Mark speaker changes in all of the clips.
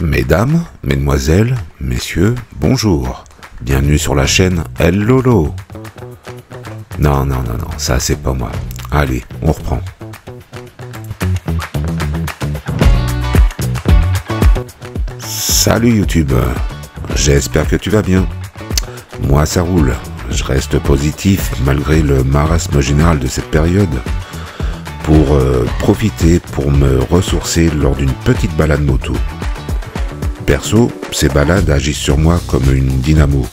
Speaker 1: Mesdames, mesdemoiselles, messieurs, bonjour. Bienvenue sur la chaîne El Lolo. Non, ça c'est pas moi. Allez, on reprend. Salut YouTube, j'espère que tu vas bien. Moi ça roule, je reste positif malgré le marasme général de cette période. Pour profiter, pour me ressourcer lors d'une petite balade moto. Perso, ces balades agissent sur moi comme une dynamo.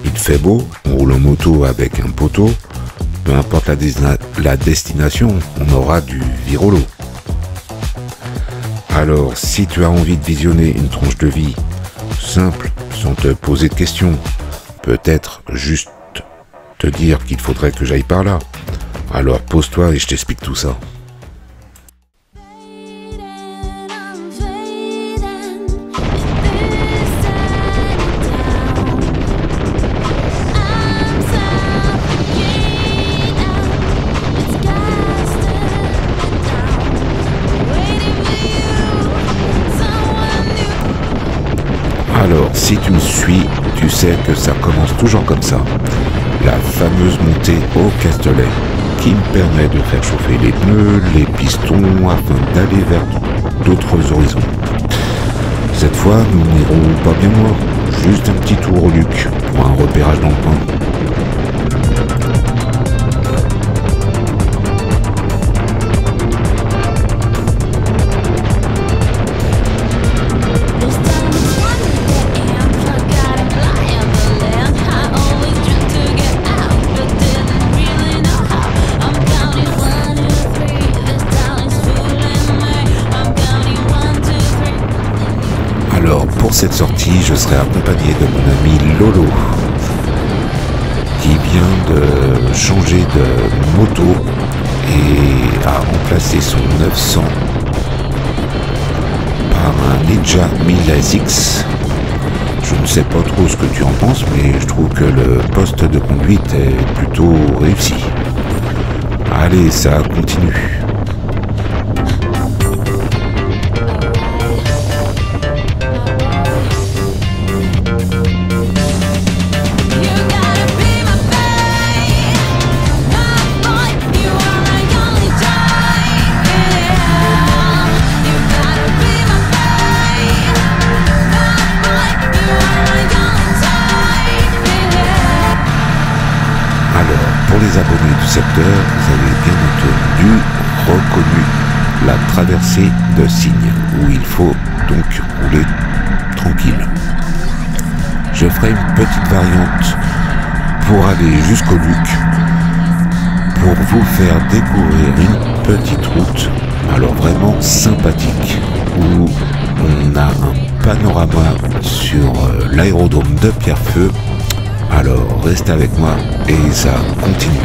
Speaker 1: Il fait beau, on roule en moto avec un poteau, peu importe la destination, on aura du virolo. Alors, si tu as envie de visionner une tranche de vie simple, sans te poser de questions, peut-être juste te dire qu'il faudrait que j'aille par là, alors pose-toi et je t'explique tout ça. Alors, si tu me suis, tu sais que ça commence toujours comme ça. La fameuse montée au Castellet, qui me permet de faire chauffer les pneus, les pistons, afin d'aller vers d'autres horizons. Cette fois, nous n'irons pas bien loin, juste un petit tour au Luc, pour un repérage dans le coin. Pour cette sortie, je serai accompagné de mon ami Lolo, qui vient de changer de moto et a remplacé son 900 par un Ninja 1000SX. Je ne sais pas trop ce que tu en penses, mais je trouve que le poste de conduite est plutôt réussi. Allez, ça continue. Pour les abonnés du secteur, vous avez bien entendu reconnu la traversée de Signes, où il faut donc rouler tranquille. Je ferai une petite variante pour aller jusqu'au Luc, pour vous faire découvrir une petite route, alors vraiment sympathique, où on a un panorama sur l'aérodrome de Pierrefeu. Alors reste avec moi et ça continue.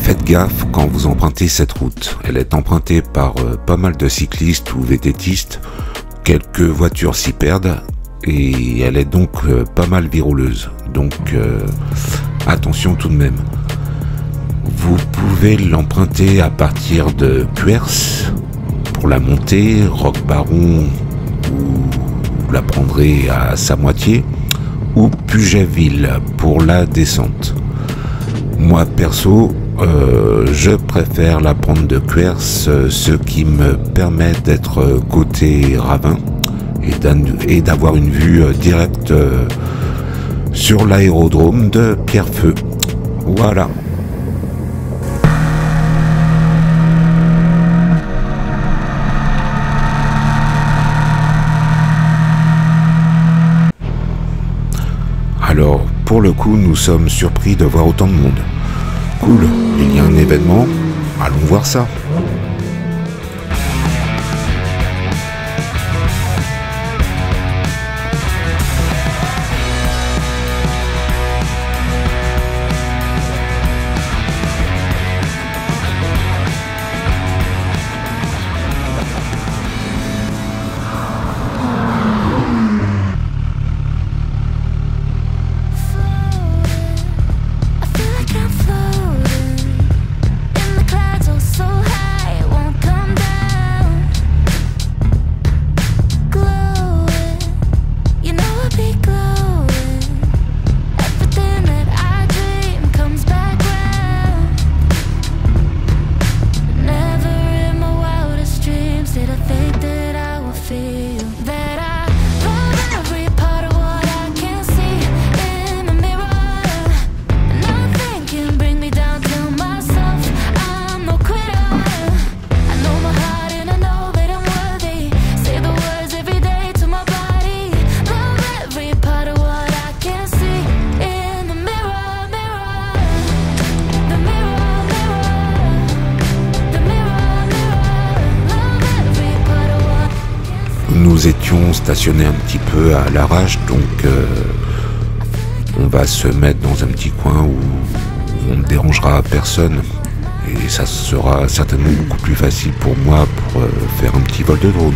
Speaker 1: Faites gaffe quand vous empruntez cette route. Elle est empruntée par pas mal de cyclistes ou vététistes quelques voitures s'y perdent et elle est donc pas mal virouleuse. Donc attention tout de même. Vous pouvez l'emprunter à partir de Cuers pour la montée, Roc Baron, vous la prendrez à sa moitié, ou Pugetville pour la descente. Moi perso, je préfère la prendre de Cuers, ce qui me permet d'être côté ravin et d'avoir une vue directe sur l'aérodrome de Pierrefeu. Voilà. Alors, pour le coup, nous sommes surpris de voir autant de monde. Cool, il y a un événement, allons voir ça. Nous étions stationnés un petit peu à l'arrache, donc on va se mettre dans un petit coin où on ne dérangera personne et ça sera certainement beaucoup plus facile pour moi pour faire un petit vol de drone.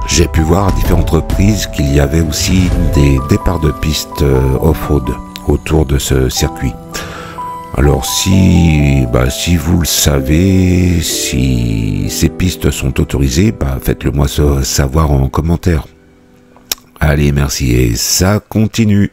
Speaker 1: J'ai pu voir à différentes reprises qu'il y avait aussi des départs de pistes off-road autour de ce circuit. Alors si vous le savez, si ces pistes sont autorisées, faites-le moi savoir en commentaire. Allez, merci, et ça continue.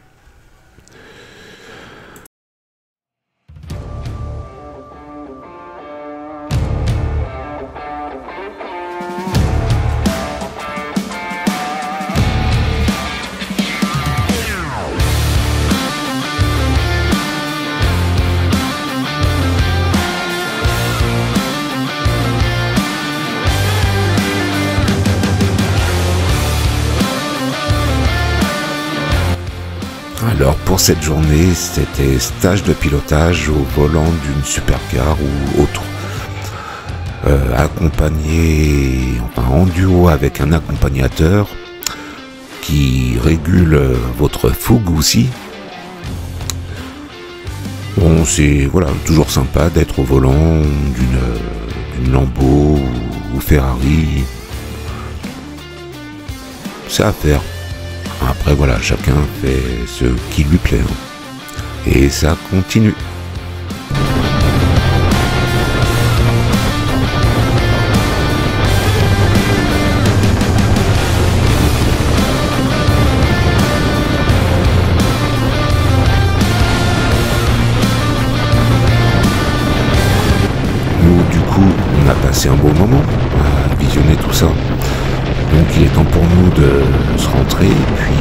Speaker 1: Alors pour cette journée, c'était stage de pilotage au volant d'une supercar ou autre. Accompagné, enfin en duo avec un accompagnateur qui régule votre fougue aussi. Bon, c'est voilà, toujours sympa d'être au volant d'une Lambo ou Ferrari. C'est à faire. Après voilà, chacun fait ce qui lui plaît. Et ça continue. Nous du coup, on a passé un beau moment à visionner tout ça. Donc il est temps pour nous de se rentrer, et puis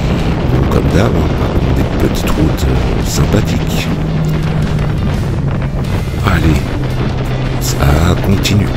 Speaker 1: bon, comme d'hab, on va prendre des petites routes sympathiques. Allez, ça continue.